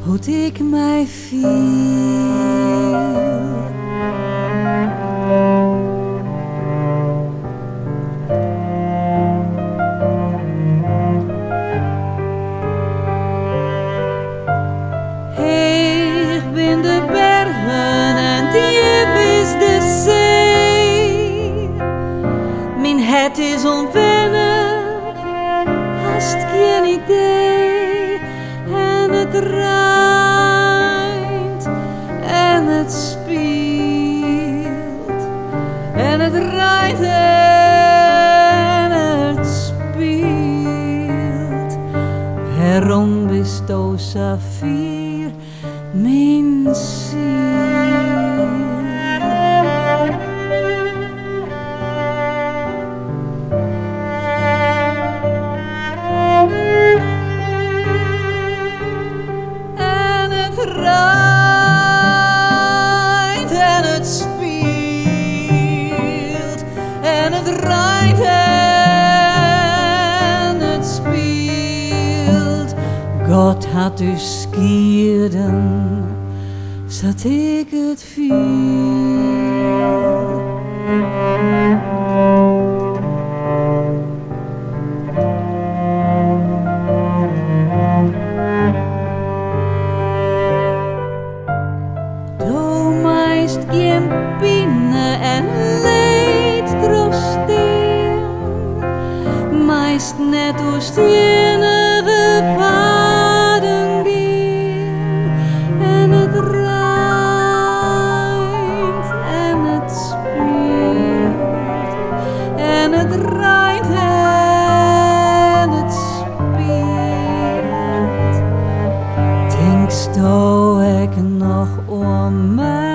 hoe ik mij viel. Heeg bin de bergen en diep is de zee. Mijn het is onwennig, hast geen idee. En het reint en het spielt. En het reint en het spielt. Waarom bist o saffier, mijn ziel? En het reint en het spielt. En het reint en het spielt. God had u skierden, zat ik het viel. Do meist geen pine en leed troosten, meist net oest enige paden gaan. En het reint en het spielt. En het reint en het spielt. Denkst o ik nog om mij?